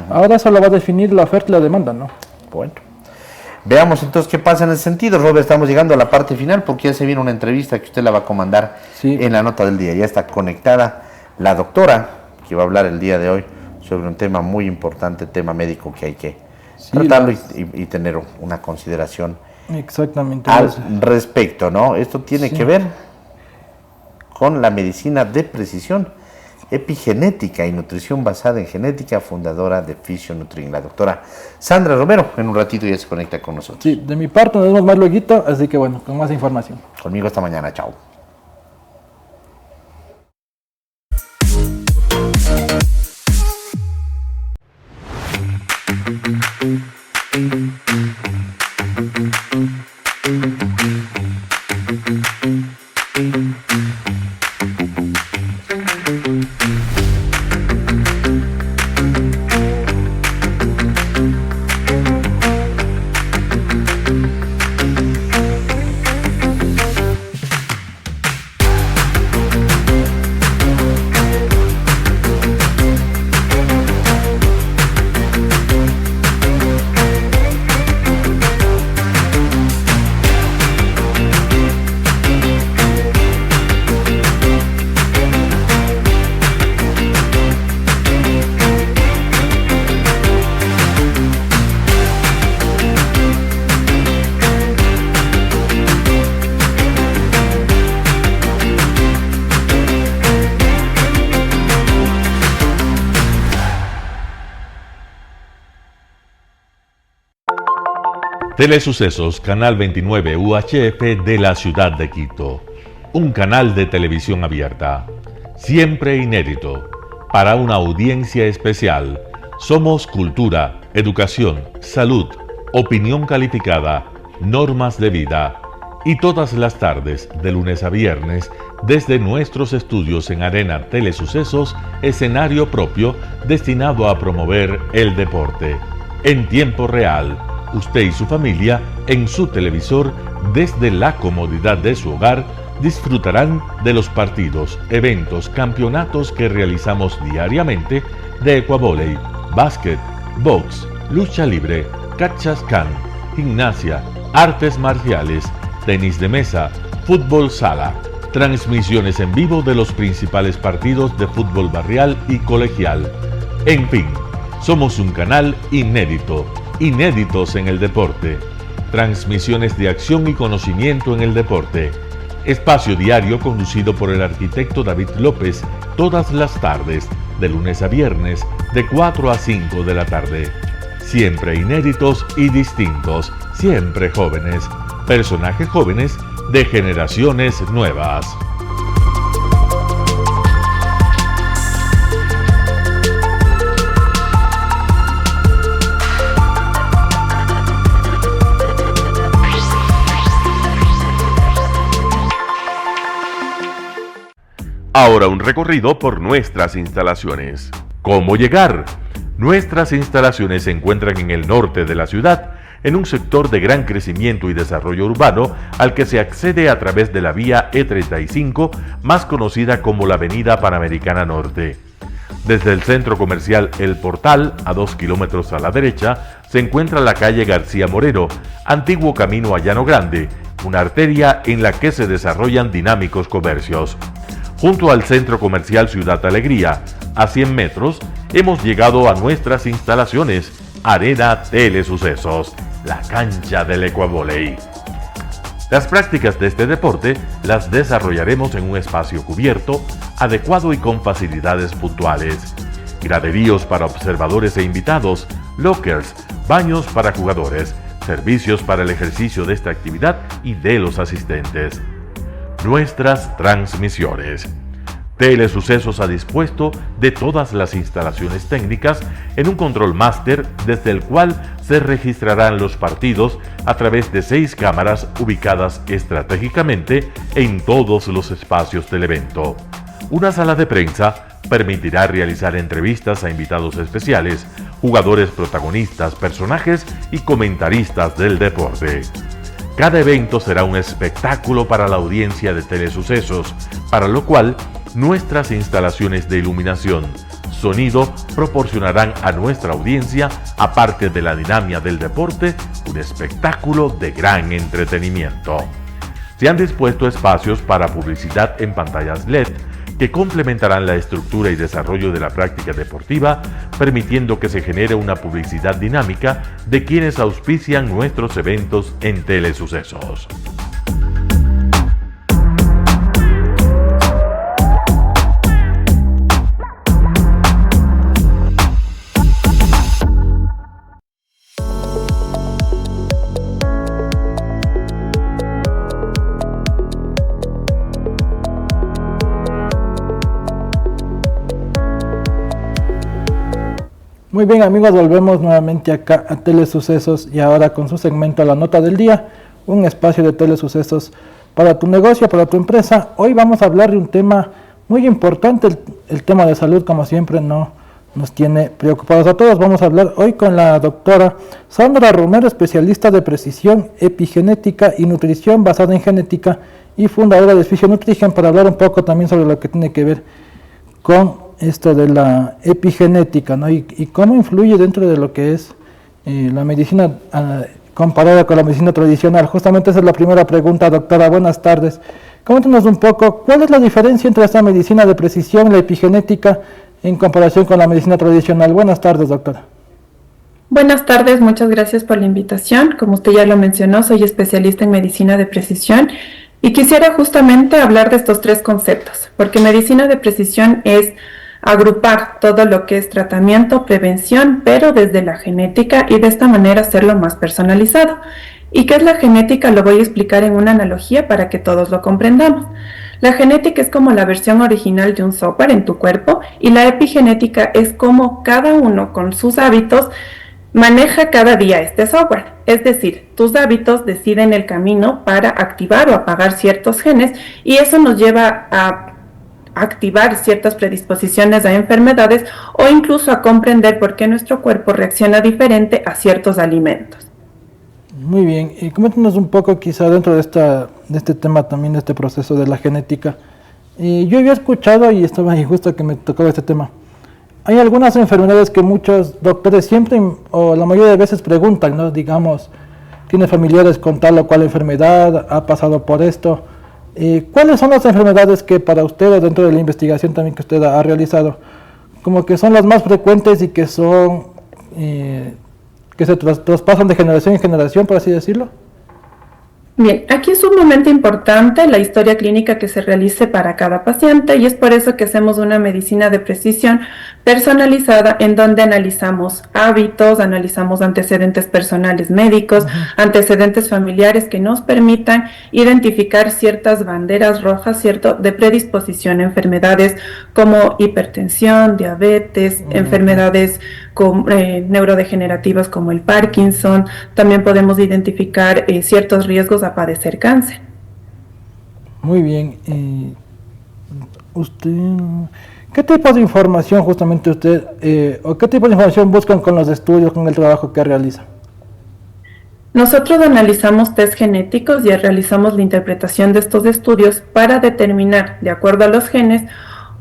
Ahora eso lo va a definir la oferta y la demanda, ¿no? Bueno. Veamos entonces qué pasa en ese sentido, Robert. Estamos llegando a la parte final porque ya se viene una entrevista que usted la va a comandar en la nota del día. Ya está conectada la doctora que va a hablar el día de hoy sobre un tema muy importante, tema médico que hay que tratarlo y tener una consideración exactamente al respecto, ¿no? Esto tiene que ver con la medicina de precisión, epigenética y nutrición basada en genética, fundadora de Fisionutrin, la doctora Sandra Romero. En un ratito ya se conecta con nosotros. Sí, de mi parte nos vemos más luego, así que bueno, con más información. Conmigo esta mañana, chao. Telesucesos, Canal 29 UHF de la ciudad de Quito. Un canal de televisión abierta, siempre inédito, para una audiencia especial. Somos cultura, educación, salud, opinión calificada, normas de vida. Y todas las tardes, de lunes a viernes, desde nuestros estudios en Arena Telesucesos, escenario propio destinado a promover el deporte. En tiempo real, usted y su familia, en su televisor, desde la comodidad de su hogar, disfrutarán de los partidos, eventos, campeonatos que realizamos diariamente de ecuavóley, básquet, box, lucha libre, cachascán, gimnasia, artes marciales, tenis de mesa, fútbol sala, transmisiones en vivo de los principales partidos de fútbol barrial y colegial. En fin, somos un canal inédito. Inéditos en el deporte, transmisiones de acción y conocimiento en el deporte, espacio diario conducido por el arquitecto David López todas las tardes, de lunes a viernes, de 4 a 5 de la tarde. Siempre inéditos y distintos, siempre jóvenes, personajes jóvenes de generaciones nuevas. Ahora un recorrido por nuestras instalaciones. ¿Cómo llegar? Nuestras instalaciones se encuentran en el norte de la ciudad, en un sector de gran crecimiento y desarrollo urbano al que se accede a través de la vía E35, más conocida como la Avenida Panamericana Norte. Desde el centro comercial El Portal, a 2 kilómetros a la derecha, se encuentra la calle García Moreno, antiguo camino a Llano Grande, una arteria en la que se desarrollan dinámicos comercios. Junto al centro comercial Ciudad Alegría, a 100 metros, hemos llegado a nuestras instalaciones, Arena Telesucesos, la cancha del ecuavóley. Las prácticas de este deporte las desarrollaremos en un espacio cubierto, adecuado y con facilidades puntuales. Graderíos para observadores e invitados, lockers, baños para jugadores, servicios para el ejercicio de esta actividad y de los asistentes. Nuestras transmisiones. Telesucesos ha dispuesto de todas las instalaciones técnicas en un control máster desde el cual se registrarán los partidos a través de 6 cámaras ubicadas estratégicamente en todos los espacios del evento. Una sala de prensa permitirá realizar entrevistas a invitados especiales, jugadores protagonistas, personajes y comentaristas del deporte. Cada evento será un espectáculo para la audiencia de Telesucesos, para lo cual nuestras instalaciones de iluminación, sonido proporcionarán a nuestra audiencia, aparte de la dinámica del deporte, un espectáculo de gran entretenimiento. Se han dispuesto espacios para publicidad en pantallas LED que complementarán la estructura y desarrollo de la práctica deportiva, permitiendo que se genere una publicidad dinámica de quienes auspician nuestros eventos en Telesucesos. Muy bien, amigos, volvemos nuevamente acá a Telesucesos y ahora con su segmento La Nota del Día, un espacio de telesucesos para tu negocio, para tu empresa. Hoy vamos a hablar de un tema muy importante, el tema de salud, como siempre, no nos tiene preocupados a todos. Vamos a hablar hoy con la doctora Sandra Romero, especialista de precisión, epigenética y nutrición basada en genética y fundadora de Fisio Nutrition, para hablar un poco también sobre lo que tiene que ver con esto de la epigenética, ¿no? y cómo influye dentro de lo que es la medicina comparada con la medicina tradicional. Justamente esa es la primera pregunta, doctora. Buenas tardes. Coméntanos un poco, ¿cuál es la diferencia entre esta medicina de precisión y la epigenética en comparación con la medicina tradicional? Buenas tardes, doctora. Buenas tardes, muchas gracias por la invitación. Como usted ya lo mencionó, soy especialista en medicina de precisión y quisiera justamente hablar de estos tres conceptos, porque medicina de precisión es agrupar todo lo que es tratamiento, prevención, pero desde la genética y de esta manera hacerlo más personalizado. ¿Y qué es la genética? Lo voy a explicar en una analogía para que todos lo comprendamos. La genética es como la versión original de un software en tu cuerpo y la epigenética es como cada uno con sus hábitos maneja cada día este software. Es decir, tus hábitos deciden el camino para activar o apagar ciertos genes y eso nos lleva a activar ciertas predisposiciones a enfermedades o incluso a comprender por qué nuestro cuerpo reacciona diferente a ciertos alimentos. Muy bien, y coméntanos un poco quizá dentro de este tema también, de este proceso de la genética. Yo había escuchado, y estaba ahí justo que me tocaba este tema, hay algunas enfermedades que muchos doctores siempre o la mayoría de veces preguntan, ¿no? Digamos, tiene familiares con tal o cual enfermedad, ha pasado por esto. ¿Cuáles son las enfermedades que para usted, o dentro de la investigación también que usted ha realizado, como que son las más frecuentes y que son que se traspasan de generación en generación, por así decirlo? Bien, aquí es sumamente importante la historia clínica que se realice para cada paciente y es por eso que hacemos una medicina de precisión personalizada en donde analizamos hábitos, analizamos antecedentes personales médicos, antecedentes familiares que nos permitan identificar ciertas banderas rojas, ¿cierto?, de predisposición a enfermedades como hipertensión, diabetes, enfermedades neurodegenerativas como el Parkinson. También podemos identificar ciertos riesgos a padecer cáncer. Muy bien. ¿Usted qué tipo de información justamente usted, o qué tipo de información buscan con los estudios, con el trabajo que realizan? Nosotros analizamos test genéticos y realizamos la interpretación de estos estudios para determinar, de acuerdo a los genes,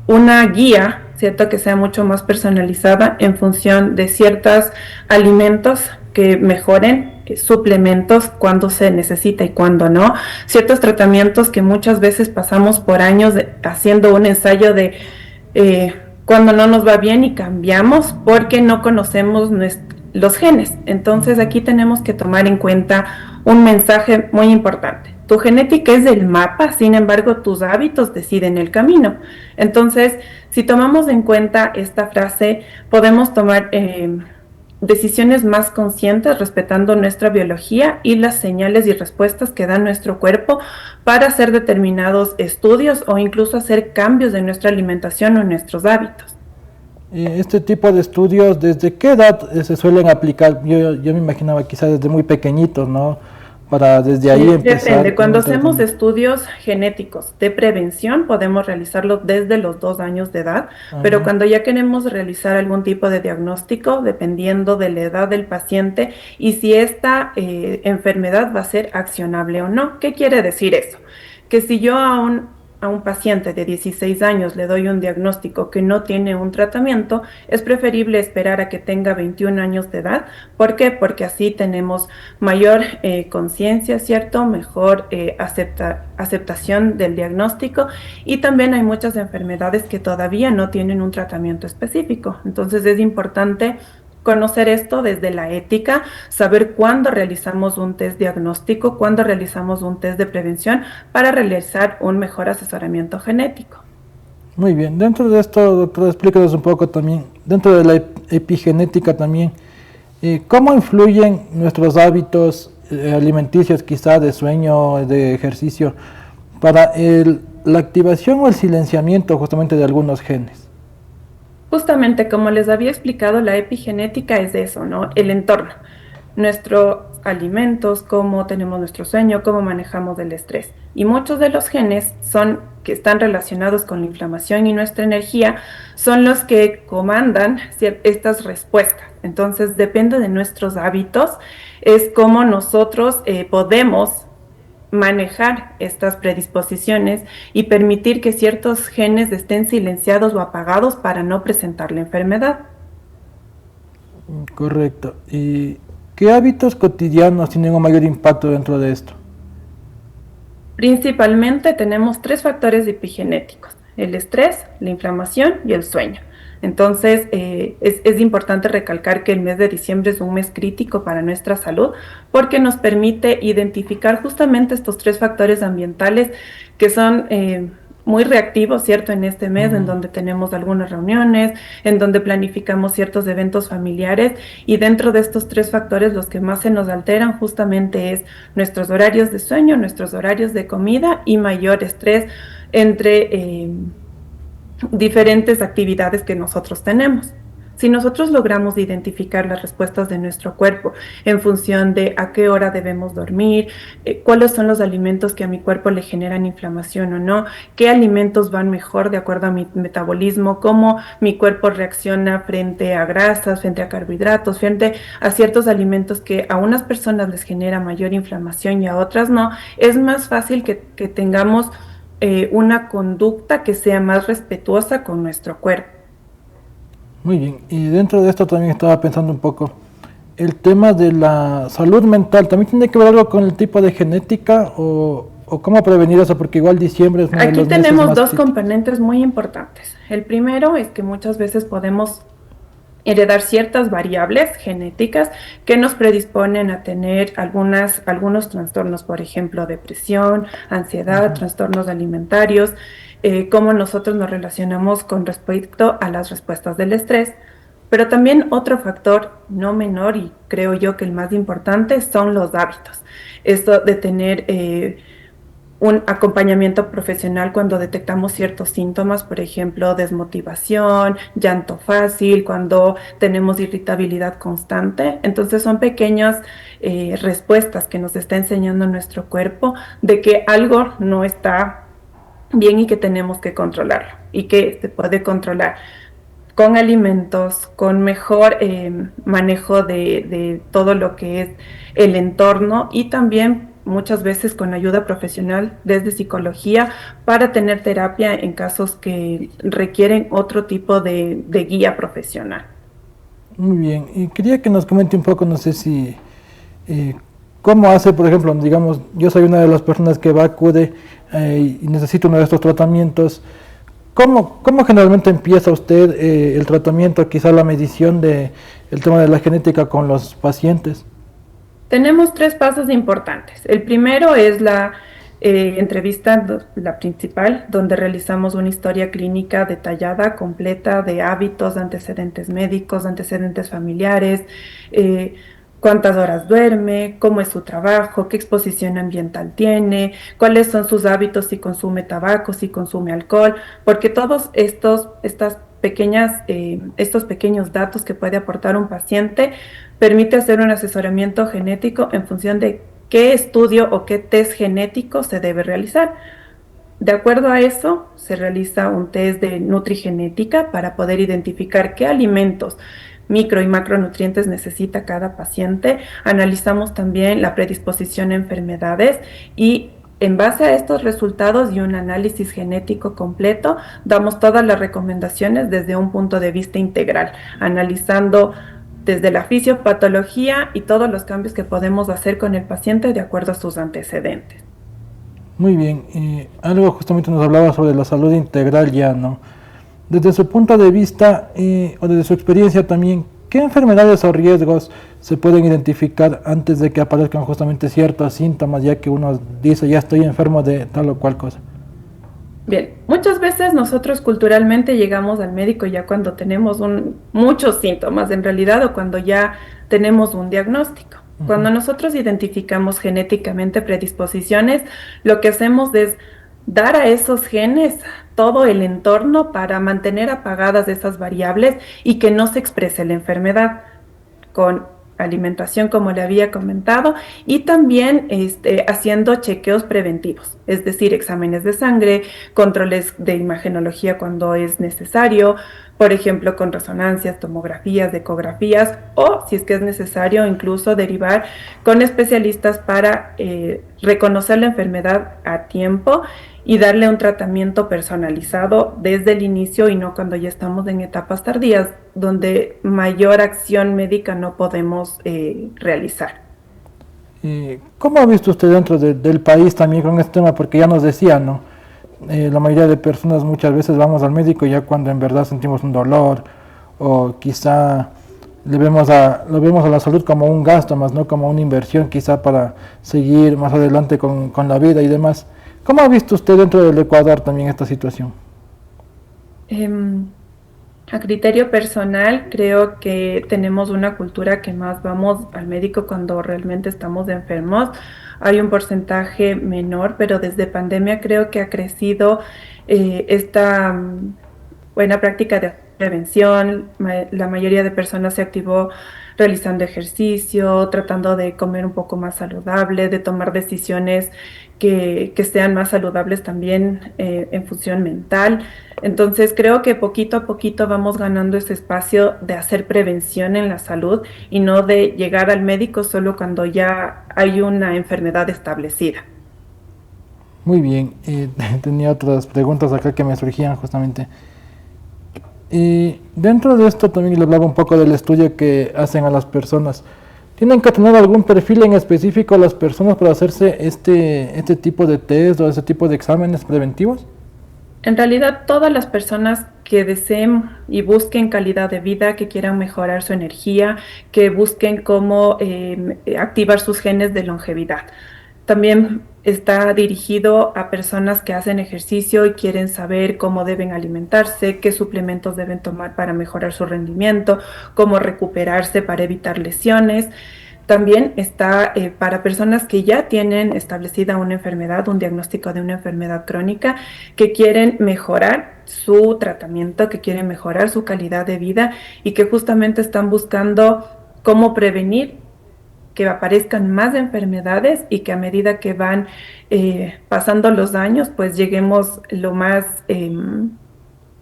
una guía, ¿cierto?, que sea mucho más personalizada en función de ciertos alimentos que mejoren, suplementos cuando se necesita y cuando no, ciertos tratamientos que muchas veces pasamos por años haciendo un ensayo de cuando no nos va bien y cambiamos porque no conocemos los genes. Entonces aquí tenemos que tomar en cuenta un mensaje muy importante. Tu genética es el mapa, sin embargo tus hábitos deciden el camino. Entonces, si tomamos en cuenta esta frase, podemos tomar decisiones más conscientes respetando nuestra biología y las señales y respuestas que da nuestro cuerpo para hacer determinados estudios o incluso hacer cambios en nuestra alimentación o en nuestros hábitos. Este tipo de estudios, ¿desde qué edad se suelen aplicar? Yo me imaginaba quizás desde muy pequeñitos, ¿no? Para desde ahí empezar. Depende, cuando hacemos estudios genéticos de prevención podemos realizarlo desde los 2 años de edad, pero cuando ya queremos realizar algún tipo de diagnóstico, dependiendo de la edad del paciente y si esta enfermedad va a ser accionable o no. ¿Qué quiere decir eso? Que si yo a un paciente de 16 años le doy un diagnóstico que no tiene un tratamiento, es preferible esperar a que tenga 21 años de edad. ¿Por qué? Porque así tenemos mayor conciencia, ¿cierto? Mejor aceptación del diagnóstico y también hay muchas enfermedades que todavía no tienen un tratamiento específico. Entonces es importante conocer esto desde la ética, saber cuándo realizamos un test diagnóstico, cuándo realizamos un test de prevención para realizar un mejor asesoramiento genético. Muy bien, dentro de esto, doctor, explícanos un poco también, dentro de la epigenética también, ¿cómo influyen nuestros hábitos alimenticios, quizá de sueño, de ejercicio, para la activación o el silenciamiento justamente de algunos genes? Justamente como les había explicado, la epigenética es eso, ¿no? El entorno, nuestros alimentos, cómo tenemos nuestro sueño, cómo manejamos el estrés. Y muchos de los genes que están relacionados con la inflamación y nuestra energía son los que comandan estas respuestas. Entonces, depende de nuestros hábitos, es cómo nosotros podemos manejar estas predisposiciones y permitir que ciertos genes estén silenciados o apagados para no presentar la enfermedad. Correcto. ¿Y qué hábitos cotidianos tienen un mayor impacto dentro de esto? Principalmente tenemos 3 factores epigenéticos: el estrés, la inflamación y el sueño. Entonces, es importante recalcar que el mes de diciembre es un mes crítico para nuestra salud porque nos permite identificar justamente estos 3 factores ambientales que son muy reactivos, ¿cierto? En este mes, en donde tenemos algunas reuniones, en donde planificamos ciertos eventos familiares, y dentro de estos 3 factores los que más se nos alteran justamente es nuestros horarios de sueño, nuestros horarios de comida y mayor estrés entre diferentes actividades que nosotros tenemos. Si nosotros logramos identificar las respuestas de nuestro cuerpo en función de a qué hora debemos dormir, cuáles son los alimentos que a mi cuerpo le generan inflamación o no, qué alimentos van mejor de acuerdo a mi metabolismo, cómo mi cuerpo reacciona frente a grasas, frente a carbohidratos, frente a ciertos alimentos que a unas personas les genera mayor inflamación y a otras no, es más fácil que tengamos una conducta que sea más respetuosa con nuestro cuerpo. Muy bien, y dentro de esto también estaba pensando un poco, el tema de la salud mental, ¿también tiene que ver algo con el tipo de genética o cómo prevenir eso? Porque igual diciembre es uno de los meses más... Aquí tenemos 2 componentes muy importantes. El primero es que muchas veces podemos heredar ciertas variables genéticas que nos predisponen a tener algunos trastornos, por ejemplo, depresión, ansiedad, trastornos alimentarios, cómo nosotros nos relacionamos con respecto a las respuestas del estrés. Pero también otro factor no menor, y creo yo que el más importante, son los hábitos. Esto de tener un acompañamiento profesional cuando detectamos ciertos síntomas, por ejemplo, desmotivación, llanto fácil, cuando tenemos irritabilidad constante. Entonces son pequeñas respuestas que nos está enseñando nuestro cuerpo de que algo no está bien y que tenemos que controlarlo, y que se puede controlar con alimentos, con mejor manejo de todo lo que es el entorno, y también muchas veces con ayuda profesional desde psicología para tener terapia en casos que requieren otro tipo de guía profesional. Muy bien, y quería que nos comente un poco, no sé si, cómo hace, por ejemplo, digamos, yo soy una de las personas que acude y necesito uno de estos tratamientos. ¿Cómo generalmente empieza usted el tratamiento, quizá la medición del tema de la genética con los pacientes? Tenemos 3 pasos importantes. El primero es la entrevista, la principal, donde realizamos una historia clínica detallada, completa, de hábitos, antecedentes médicos, antecedentes familiares, cuántas horas duerme, cómo es su trabajo, qué exposición ambiental tiene, cuáles son sus hábitos, si consume tabaco, si consume alcohol, porque todos estos pequeños datos que puede aportar un paciente permite hacer un asesoramiento genético en función de qué estudio o qué test genético se debe realizar. De acuerdo a eso, se realiza un test de nutrigenética para poder identificar qué alimentos, micro y macronutrientes necesita cada paciente. Analizamos también la predisposición a enfermedades y en base a estos resultados y un análisis genético completo, damos todas las recomendaciones desde un punto de vista integral, analizando desde la fisiopatología y todos los cambios que podemos hacer con el paciente de acuerdo a sus antecedentes. Muy bien, algo justamente nos hablaba sobre la salud integral ya, ¿no? Desde su punto de vista o desde su experiencia también, ¿qué enfermedades o riesgos se pueden identificar antes de que aparezcan justamente ciertos síntomas, ya que uno dice ya estoy enfermo de tal o cual cosa? Bien, muchas veces nosotros culturalmente llegamos al médico ya cuando tenemos muchos síntomas en realidad, o cuando ya tenemos un diagnóstico. Cuando nosotros identificamos genéticamente predisposiciones, lo que hacemos es dar a esos genes todo el entorno para mantener apagadas esas variables y que no se exprese la enfermedad con alimentación, como le había comentado, y también haciendo chequeos preventivos, es decir, exámenes de sangre, controles de imagenología cuando es necesario, por ejemplo, con resonancias, tomografías, ecografías, o si es que es necesario, incluso derivar con especialistas para reconocer la enfermedad a tiempo y darle un tratamiento personalizado desde el inicio y no cuando ya estamos en etapas tardías, donde mayor acción médica no podemos realizar. ¿Cómo ha visto usted dentro del país también con este tema? Porque ya nos decía, ¿no? La mayoría de personas muchas veces vamos al médico ya cuando en verdad sentimos un dolor o quizá lo vemos a la salud como un gasto más, no como una inversión quizá para seguir más adelante con la vida y demás. ¿Cómo ha visto usted dentro del Ecuador también esta situación? A criterio personal, creo que tenemos una cultura que más vamos al médico cuando realmente estamos enfermos. Hay un porcentaje menor, pero desde pandemia creo que ha crecido esta buena práctica de prevención. La mayoría de personas se activó realizando ejercicio, tratando de comer un poco más saludable, de tomar decisiones que sean más saludables también en función mental. Entonces creo que poquito a poquito vamos ganando ese espacio de hacer prevención en la salud y no de llegar al médico solo cuando ya hay una enfermedad establecida. Muy bien, tenía otras preguntas acá que me surgían justamente. Dentro de esto también le hablaba un poco del estudio que hacen a las personas. ¿Tienen que tener algún perfil en específico las personas para hacerse este tipo de test o este tipo de exámenes preventivos? En realidad, todas las personas que deseen y busquen calidad de vida, que quieran mejorar su energía, que busquen cómo activar sus genes de longevidad. También está dirigido a personas que hacen ejercicio y quieren saber cómo deben alimentarse, qué suplementos deben tomar para mejorar su rendimiento, cómo recuperarse para evitar lesiones. También está para personas que ya tienen establecida una enfermedad, un diagnóstico de una enfermedad crónica, que quieren mejorar su tratamiento, que quieren mejorar su calidad de vida y que justamente están buscando cómo prevenir que aparezcan más enfermedades y que a medida que van pasando los años, pues lleguemos lo más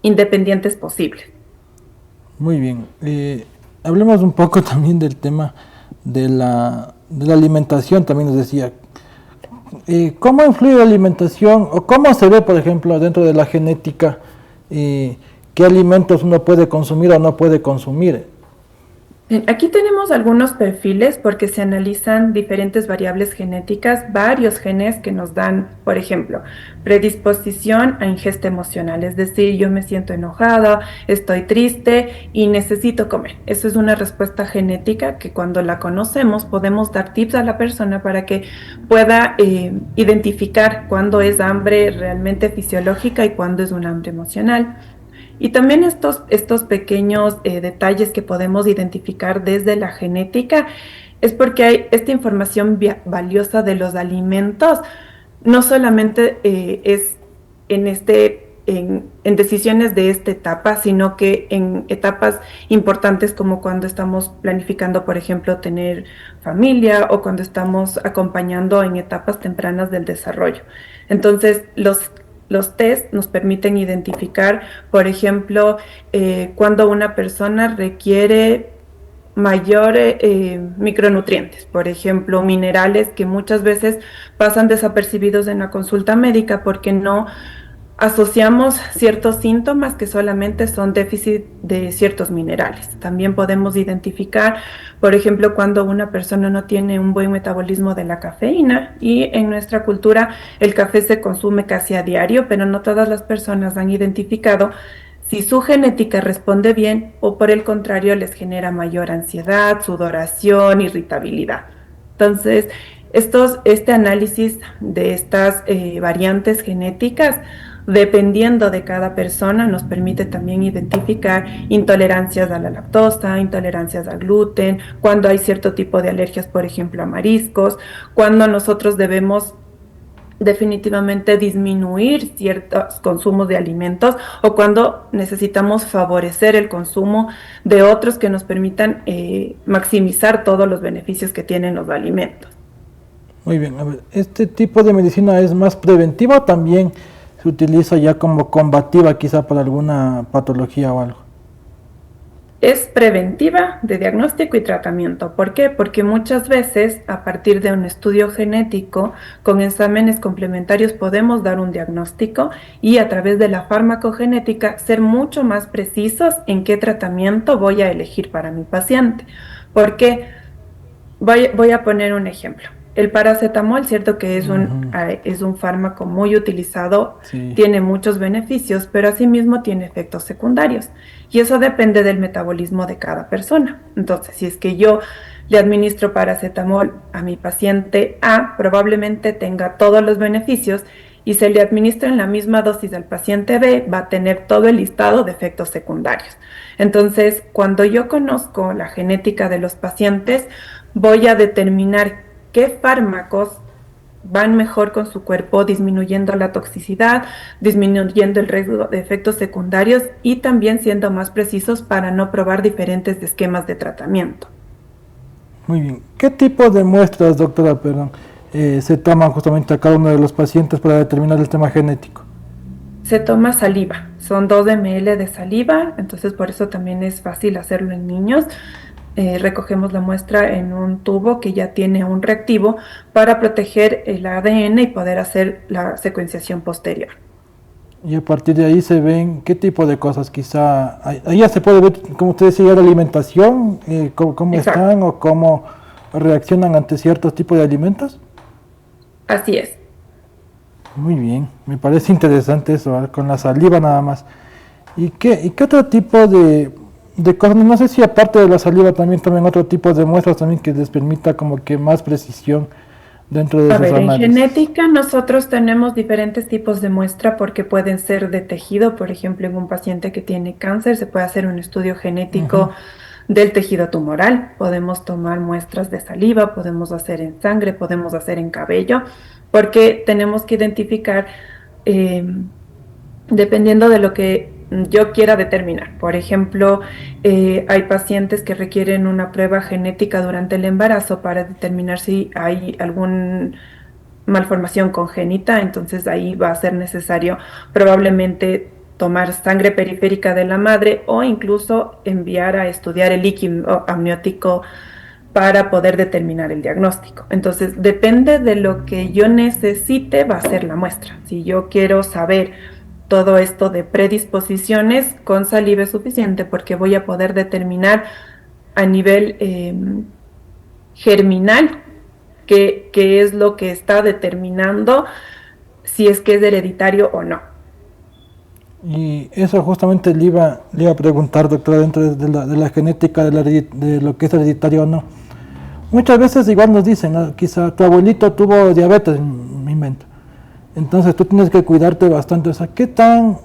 independientes posible. Muy bien. Hablemos un poco también del tema de la alimentación, también nos decía. ¿Cómo influye la alimentación o cómo se ve, por ejemplo, dentro de la genética, qué alimentos uno puede consumir o no puede consumir? Aquí tenemos algunos perfiles porque se analizan diferentes variables genéticas, varios genes que nos dan, por ejemplo, predisposición a ingesta emocional, es decir, yo me siento enojada, estoy triste y necesito comer. Eso es una respuesta genética que cuando la conocemos podemos dar tips a la persona para que pueda identificar cuándo es hambre realmente fisiológica y cuándo es un hambre emocional. Y también estos pequeños detalles que podemos identificar desde la genética es porque hay esta información valiosa de los alimentos, no solamente es en decisiones de esta etapa, sino que en etapas importantes como cuando estamos planificando, por ejemplo, tener familia o cuando estamos acompañando en etapas tempranas del desarrollo. Entonces, los test nos permiten identificar, por ejemplo, cuando una persona requiere mayores micronutrientes, por ejemplo, minerales que muchas veces pasan desapercibidos en la consulta médica porque no asociamos ciertos síntomas que solamente son déficit de ciertos minerales. También podemos identificar, por ejemplo, cuando una persona no tiene un buen metabolismo de la cafeína, y en nuestra cultura el café se consume casi a diario, pero no todas las personas han identificado si su genética responde bien o por el contrario les genera mayor ansiedad, sudoración, irritabilidad. Entonces, este análisis de estas variantes genéticas, dependiendo de cada persona, nos permite también identificar intolerancias a la lactosa, intolerancias al gluten, cuando hay cierto tipo de alergias, por ejemplo, a mariscos, cuando nosotros debemos definitivamente disminuir ciertos consumos de alimentos o cuando necesitamos favorecer el consumo de otros que nos permitan maximizar todos los beneficios que tienen los alimentos. Muy bien, a ver, ¿este tipo de medicina es más preventiva o también se utiliza ya como combativa quizá para alguna patología o algo? Es preventiva de diagnóstico y tratamiento. ¿Por qué? Porque muchas veces a partir de un estudio genético con exámenes complementarios podemos dar un diagnóstico y a través de la farmacogenética ser mucho más precisos en qué tratamiento voy a elegir para mi paciente. Porque voy a poner un ejemplo. El paracetamol, cierto que es un fármaco muy utilizado, Sí. tiene muchos beneficios, pero asimismo tiene efectos secundarios. Y eso depende del metabolismo de cada persona. Entonces, si es que yo le administro paracetamol a mi paciente A, probablemente tenga todos los beneficios, y se le administra en la misma dosis al paciente B, va a tener todo el listado de efectos secundarios. Entonces, cuando yo conozco la genética de los pacientes, voy a determinar qué fármacos van mejor con su cuerpo, disminuyendo la toxicidad, disminuyendo el riesgo de efectos secundarios y también siendo más precisos para no probar diferentes esquemas de tratamiento. Muy bien. ¿Qué tipo de muestras, doctora, se toman justamente a cada uno de los pacientes para determinar el tema genético? Se toma saliva, son 2 ml de saliva, entonces por eso también es fácil hacerlo en niños. Recogemos la muestra en un tubo que ya tiene un reactivo para proteger el ADN y poder hacer la secuenciación posterior. Y a partir de ahí se ven qué tipo de cosas, quizá, ahí ya se puede ver, como usted decía, la alimentación, cómo están o cómo reaccionan ante ciertos tipos de alimentos. Así es. Muy bien, me parece interesante eso, ¿verdad? Con la saliva nada más. ¿Y qué otro tipo de cosas? No sé si aparte de la saliva también tomen otro tipo de muestras también que les permita como que más precisión dentro de esos análisis. En genética nosotros tenemos diferentes tipos de muestra porque pueden ser de tejido, por ejemplo, en un paciente que tiene cáncer se puede hacer un estudio genético del tejido tumoral, podemos tomar muestras de saliva, podemos hacer en sangre, podemos hacer en cabello, porque tenemos que identificar dependiendo de lo que yo quiera determinar. Por ejemplo, hay pacientes que requieren una prueba genética durante el embarazo para determinar si hay alguna malformación congénita, entonces ahí va a ser necesario probablemente tomar sangre periférica de la madre o incluso enviar a estudiar el líquido amniótico para poder determinar el diagnóstico. Entonces, depende de lo que yo necesite, va a ser la muestra. Si yo quiero saber todo esto de predisposiciones, con saliva es suficiente porque voy a poder determinar a nivel germinal qué es lo que está determinando si es que es hereditario o no. Y eso justamente le iba a preguntar, doctora, dentro de la genética de lo que es hereditario o no. Muchas veces igual nos dicen, ¿no? Quizá tu abuelito tuvo diabetes, me invento. Entonces tú tienes que cuidarte bastante. O sea, ¿qué tan,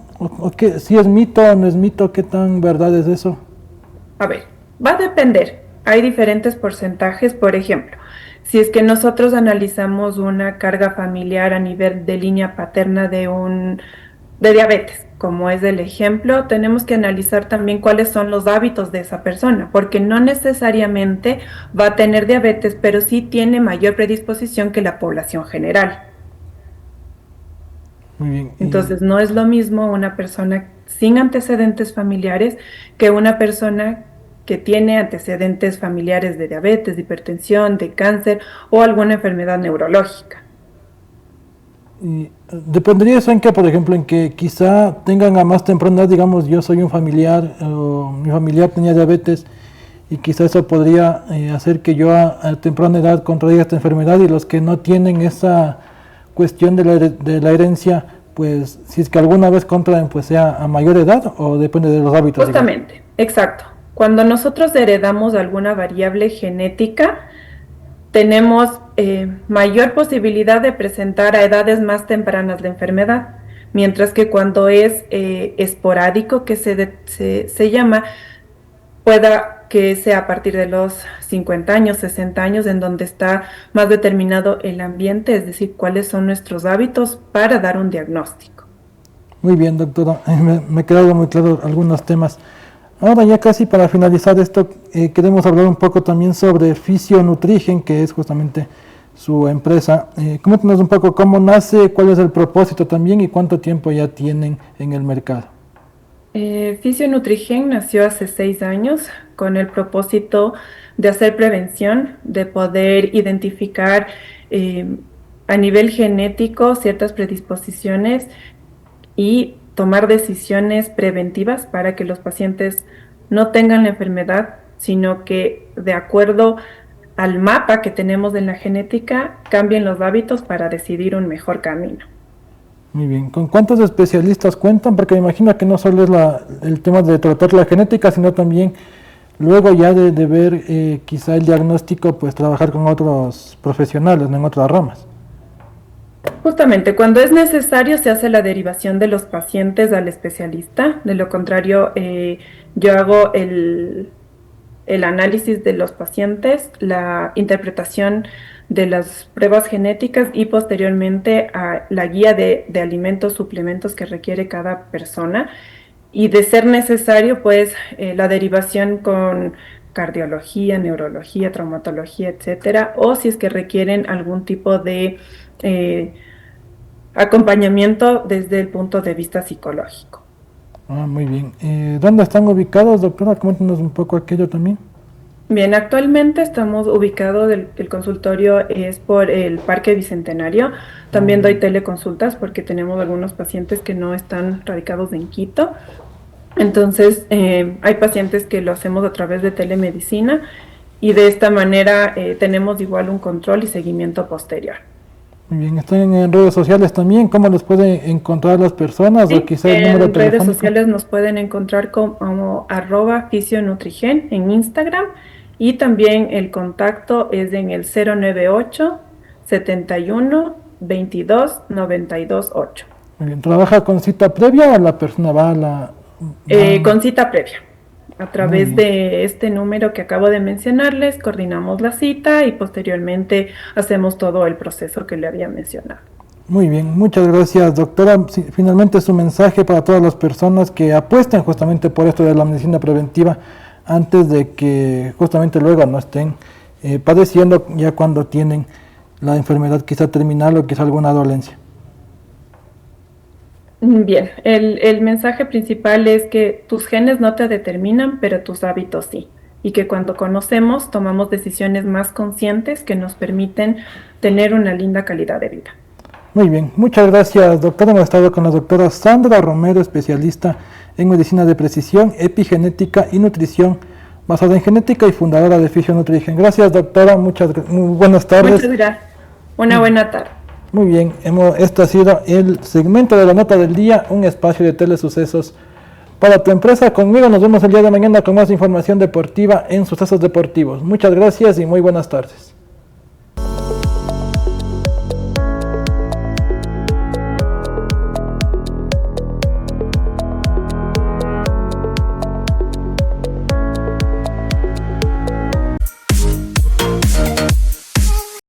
si es mito o no es mito, qué tan verdad es eso? A ver, va a depender. Hay diferentes porcentajes. Por ejemplo, si es que nosotros analizamos una carga familiar a nivel de línea paterna de diabetes, como es el ejemplo, tenemos que analizar también cuáles son los hábitos de esa persona, porque no necesariamente va a tener diabetes, pero sí tiene mayor predisposición que la población general. Muy bien. Entonces, no es lo mismo una persona sin antecedentes familiares que una persona que tiene antecedentes familiares de diabetes, de hipertensión, de cáncer o alguna enfermedad neurológica. Y dependería eso en que, por ejemplo, en que quizá tengan a más temprana edad, digamos, yo soy un familiar o mi familiar tenía diabetes y quizá eso podría hacer que yo a temprana edad contraiga esta enfermedad, y los que no tienen esa cuestión de la herencia, pues si es que alguna vez contraen, pues sea a mayor edad, o depende de los hábitos. Justamente, digamos. Exacto. Cuando nosotros heredamos alguna variable genética, tenemos mayor posibilidad de presentar a edades más tempranas la enfermedad, mientras que cuando es esporádico, que se llama, pueda que sea a partir de los 50 años, 60 años, en donde está más determinado el ambiente, es decir, cuáles son nuestros hábitos para dar un diagnóstico. Muy bien, doctora, me quedaron muy claros algunos temas. Ahora ya casi para finalizar esto, queremos hablar un poco también sobre Fisionutrigen, que es justamente su empresa. Coméntanos un poco cómo nace, cuál es el propósito también y cuánto tiempo ya tienen en el mercado. Fisionutrigen nació hace 6 años con el propósito de hacer prevención, de poder identificar a nivel genético ciertas predisposiciones y tomar decisiones preventivas para que los pacientes no tengan la enfermedad, sino que de acuerdo al mapa que tenemos en la genética, cambien los hábitos para decidir un mejor camino. Muy bien, ¿con cuántos especialistas cuentan? Porque me imagino que no solo es el tema de tratar la genética, sino también luego ya de ver quizá el diagnóstico, pues trabajar con otros profesionales, ¿no? En otras ramas. Justamente, cuando es necesario se hace la derivación de los pacientes al especialista. De lo contrario, yo hago el análisis de los pacientes, la interpretación de las pruebas genéticas y posteriormente a la guía de alimentos, suplementos que requiere cada persona. Y de ser necesario, pues la derivación con cardiología, neurología, traumatología, etcétera, o si es que requieren algún tipo de acompañamiento desde el punto de vista psicológico. Muy bien. ¿Dónde están ubicados, doctora? Coméntanos un poco aquello también. Bien, actualmente estamos ubicados, el consultorio es por el Parque Bicentenario. También doy teleconsultas porque tenemos algunos pacientes que no están radicados en Quito. Entonces, hay pacientes que lo hacemos a través de telemedicina y de esta manera tenemos igual un control y seguimiento posterior. Muy bien, ¿están en redes sociales también? ¿Cómo los pueden encontrar las personas? Sí, O quizá el número en redes telefónico. sociales nos pueden encontrar como @fisionutrigen en Instagram y también el contacto es en el 098 71 22 92 8. Muy bien. ¿Trabaja con cita previa o la persona va a la...? Con cita previa. A través de este número que acabo de mencionarles, coordinamos la cita y posteriormente hacemos todo el proceso que le había mencionado. Muy bien, muchas gracias, doctora. Sí, finalmente su mensaje para todas las personas que apuesten justamente por esto de la medicina preventiva antes de que justamente luego no estén padeciendo ya cuando tienen la enfermedad quizá terminal o quizá alguna dolencia. Bien, el mensaje principal es que tus genes no te determinan, pero tus hábitos sí. Y que cuando conocemos, tomamos decisiones más conscientes que nos permiten tener una linda calidad de vida. Muy bien, muchas gracias, doctora. Hemos estado con la doctora Sandra Romero, especialista en medicina de precisión, epigenética y nutrición basada en genética y fundadora de Fisionutrigen. Gracias, doctora. Muy buenas tardes. Muchas gracias. Una buena tarde. Muy bien, esto ha sido el segmento de la nota del día, un espacio de telesucesos para tu empresa. Conmigo nos vemos el día de mañana con más información deportiva en Sucesos Deportivos. Muchas gracias y muy buenas tardes.